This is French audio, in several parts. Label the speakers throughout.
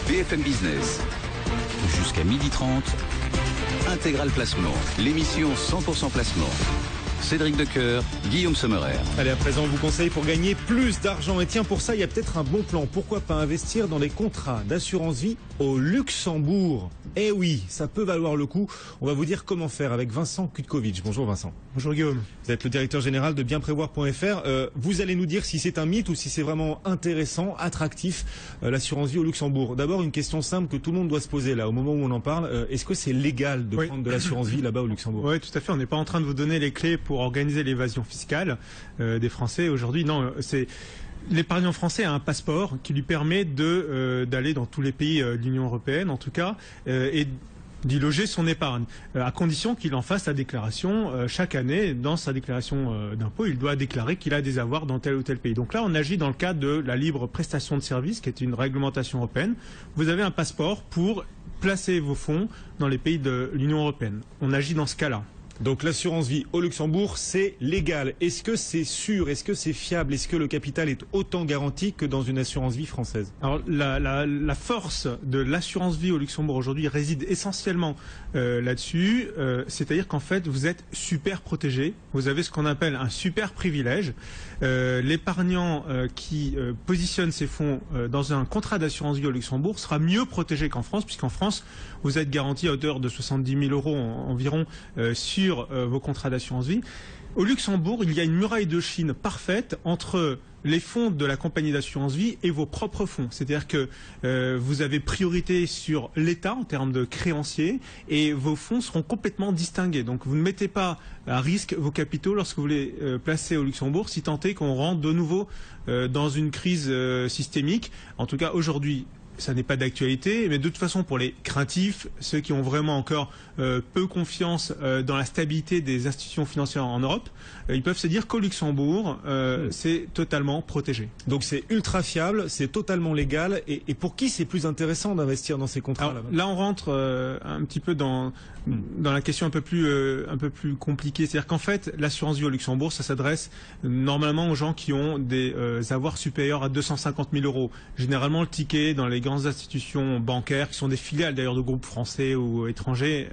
Speaker 1: BFM Business. Jusqu'à 12h30, Intégral Placement, l'émission 100% placement. Cédric Decoeur, Guillaume Sommerer.
Speaker 2: Allez, à présent, on vous conseille pour gagner plus d'argent. Et tiens, pour ça, il y a peut-être un bon plan. Pourquoi pas investir dans les contrats d'assurance vie au Luxembourg? Eh oui, ça peut valoir le coup. On va vous dire comment faire avec Vincent Kutkovic. Bonjour Vincent.
Speaker 3: Bonjour Guillaume.
Speaker 2: Vous êtes le directeur général de bienprévoir.fr. Vous allez nous dire si c'est un mythe ou si c'est vraiment intéressant, attractif, l'assurance vie au Luxembourg. D'abord, une question simple que tout le monde doit se poser là, au moment où on en parle. Est-ce que c'est légal de prendre de l'assurance vie là-bas au Luxembourg?
Speaker 3: Oui, tout à fait. On n'est pas en train de vous donner les clés pour organiser l'évasion fiscale des Français aujourd'hui. Non, c'est l'épargnant français a un passeport qui lui permet d'aller dans tous les pays de l'Union européenne, en tout cas, et d'y loger son épargne, à condition qu'il en fasse la déclaration chaque année. Dans sa déclaration d'impôt, il doit déclarer qu'il a des avoirs dans tel ou tel pays. Donc là, on agit dans le cadre de la libre prestation de services, qui est une réglementation européenne. Vous avez un passeport pour placer vos fonds dans les pays de l'Union européenne. On agit dans ce cas-là.
Speaker 2: Donc l'assurance vie au Luxembourg, c'est légal. Est-ce que c'est sûr? Est-ce que c'est fiable? Est-ce que le capital est autant garanti que dans une assurance vie française?
Speaker 3: Alors la force de l'assurance vie au Luxembourg aujourd'hui réside essentiellement là-dessus. C'est-à-dire qu'en fait, vous êtes super protégé. Vous avez ce qu'on appelle un super privilège. L'épargnant qui positionne ses fonds dans un contrat d'assurance vie au Luxembourg sera mieux protégé qu'en France, puisqu'en France, vous êtes garanti à hauteur de 70 000 euros environ sur vos contrats d'assurance vie. Au Luxembourg, il y a une muraille de Chine parfaite entre les fonds de la compagnie d'assurance vie et vos propres fonds. C'est-à-dire que vous avez priorité sur l'État en termes de créanciers et vos fonds seront complètement distingués. Donc vous ne mettez pas à risque vos capitaux lorsque vous les placez au Luxembourg, si tant est qu'on rentre de nouveau dans une crise systémique. En tout cas, aujourd'hui, ça n'est pas d'actualité, mais de toute façon, pour les craintifs, ceux qui ont vraiment encore peu confiance dans la stabilité des institutions financières en Europe, ils peuvent se dire qu'au Luxembourg, c'est totalement protégé.
Speaker 2: Donc c'est ultra fiable, c'est totalement légal. Et pour qui c'est plus intéressant d'investir dans ces contrats là-bas?
Speaker 3: Là, on rentre un petit peu dans la question un peu plus compliquée. C'est-à-dire qu'en fait, l'assurance vie au Luxembourg, ça s'adresse normalement aux gens qui ont des avoirs supérieurs à 250 000 euros. Généralement, le ticket dans les grandes institutions bancaires, qui sont des filiales d'ailleurs de groupes français ou étrangers,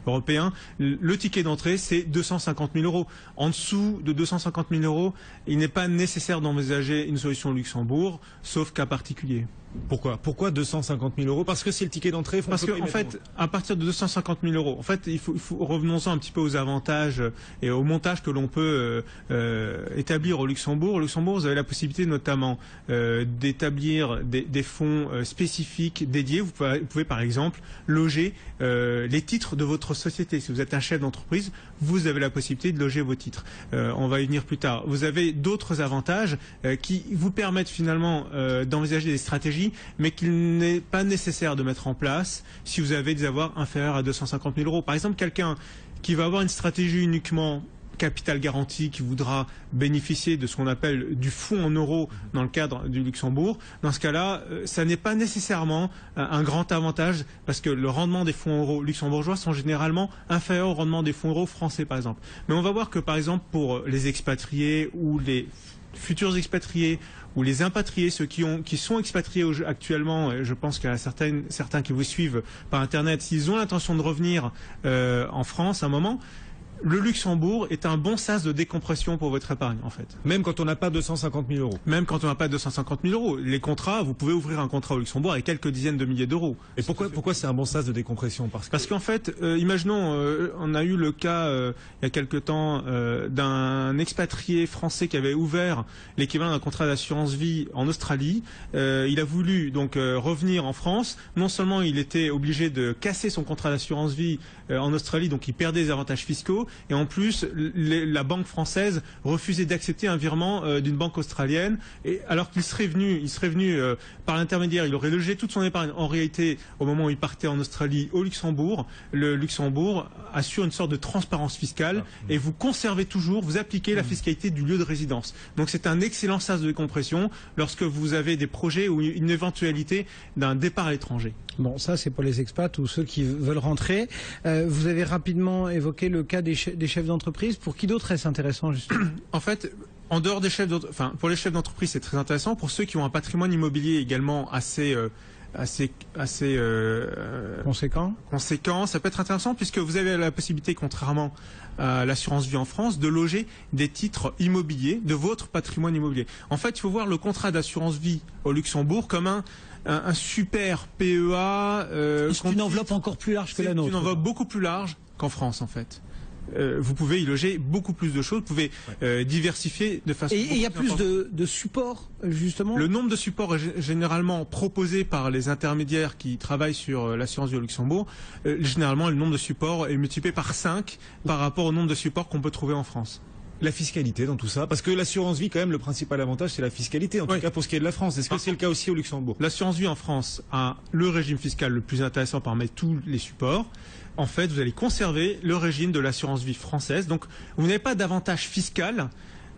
Speaker 3: européens, le ticket d'entrée, c'est 250 000 euros. En dessous de 250 000 euros, il n'est pas nécessaire d'envisager une solution au Luxembourg, sauf cas particulier.
Speaker 2: Pourquoi 250 000 euros? Parce que c'est le ticket d'entrée.
Speaker 3: Parce qu'en fait, à partir de 250 000 euros, en fait, il faut revenons-en un petit peu aux avantages et au montage que l'on peut établir au Luxembourg. Au Luxembourg, vous avez la possibilité notamment d'établir des fonds spécifiques dédiés. Vous pouvez par exemple loger les titres de votre société. Si vous êtes un chef d'entreprise, vous avez la possibilité de loger vos titres. On va y venir plus tard. Vous avez d'autres avantages qui vous permettent finalement d'envisager des stratégies, mais qu'il n'est pas nécessaire de mettre en place si vous avez des avoirs inférieurs à 250 000 euros. Par exemple, quelqu'un qui va avoir une stratégie uniquement capital garanti, qui voudra bénéficier de ce qu'on appelle du fonds en euros dans le cadre du Luxembourg, dans ce cas-là, ça n'est pas nécessairement un grand avantage, parce que le rendement des fonds euros luxembourgeois sont généralement inférieurs au rendement des fonds euros français, par exemple. Mais on va voir que, par exemple, pour les expatriés ou les futurs expatriés ou les impatriés, ceux qui sont expatriés actuellement, je pense qu'il y a certains qui vous suivent par Internet, s'ils ont l'intention de revenir en France à un moment, le Luxembourg est un bon sas de décompression pour votre épargne, en fait.
Speaker 2: Même quand on n'a pas 250 000 euros.
Speaker 3: Même quand on n'a pas 250 000 euros. Les contrats, vous pouvez ouvrir un contrat au Luxembourg avec quelques dizaines de milliers d'euros.
Speaker 2: Et pourquoi c'est un bon sas de décompression?
Speaker 3: Parce qu'en fait, imaginons, on a eu le cas il y a quelque temps d'un expatrié français qui avait ouvert l'équivalent d'un contrat d'assurance vie en Australie. Il a voulu donc revenir en France. Non seulement il était obligé de casser son contrat d'assurance vie en Australie, donc il perdait des avantages fiscaux. Et en plus, la banque française refusait d'accepter un virement d'une banque australienne. Et alors qu'il serait venu par l'intermédiaire, il aurait logé toute son épargne. En réalité, au moment où il partait en Australie, au Luxembourg, le Luxembourg assure une sorte de transparence fiscale et vous conservez toujours, vous appliquez la fiscalité du lieu de résidence. Donc c'est un excellent sas de décompression lorsque vous avez des projets ou une éventualité d'un départ à l'étranger.
Speaker 4: Bon, ça c'est pour les expats ou ceux qui veulent rentrer. Vous avez rapidement évoqué le cas des chefs d'entreprise. Pour qui d'autre est-ce intéressant justement?
Speaker 3: En fait, en dehors des chefs d'entreprise, pour les chefs d'entreprise c'est très intéressant. Pour ceux qui ont un patrimoine immobilier également assez assez
Speaker 4: conséquent.
Speaker 3: Ça peut être intéressant puisque vous avez la possibilité, contrairement à l'assurance vie en France, de loger des titres immobiliers de votre patrimoine immobilier. En fait, il faut voir le contrat d'assurance vie au Luxembourg comme un super PEA.
Speaker 4: C'est une enveloppe encore plus large que la nôtre.
Speaker 3: C'est une enveloppe beaucoup plus large qu'en France, en fait. Vous pouvez y loger beaucoup plus de choses, vous pouvez diversifier de façon...
Speaker 4: Et il y a plus de supports, justement.
Speaker 3: Le nombre de supports est généralement proposé par les intermédiaires qui travaillent sur l'assurance vie au Luxembourg. Généralement, le nombre de supports est multiplié par 5 par rapport au nombre de supports qu'on peut trouver en France.
Speaker 2: La fiscalité dans tout ça, parce que l'assurance vie, quand même, le principal avantage, c'est la fiscalité, en tout cas pour ce qui est de la France. Est-ce que c'est le cas aussi au Luxembourg?
Speaker 3: L'assurance vie en France a le régime fiscal le plus intéressant parmi tous les supports. En fait, vous allez conserver le régime de l'assurance vie française. Donc, vous n'avez pas d'avantage fiscal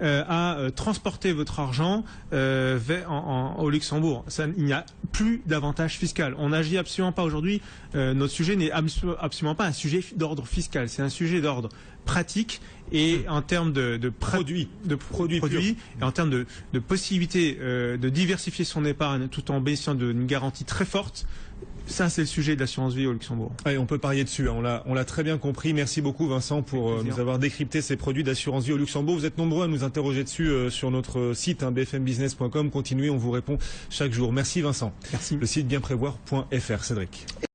Speaker 3: à transporter votre argent au Luxembourg. Il n'y a plus d'avantage fiscal. On n'agit absolument pas aujourd'hui. Notre sujet n'est absolument pas un sujet d'ordre fiscal. C'est un sujet d'ordre pratique et en termes de produits et en termes de possibilité de diversifier son épargne tout en bénéficiant d'une garantie très forte. Ça, c'est le sujet de l'assurance vie au Luxembourg.
Speaker 2: Allez, on peut parier dessus, hein. On l'a très bien compris. Merci beaucoup, Vincent, pour nous avoir décrypté ces produits d'assurance vie au Luxembourg. Vous êtes nombreux à nous interroger dessus sur notre site, bfmbusiness.com. Continuez, on vous répond chaque jour. Merci, Vincent.
Speaker 3: Merci.
Speaker 2: Le site bienprévoir.fr. Cédric.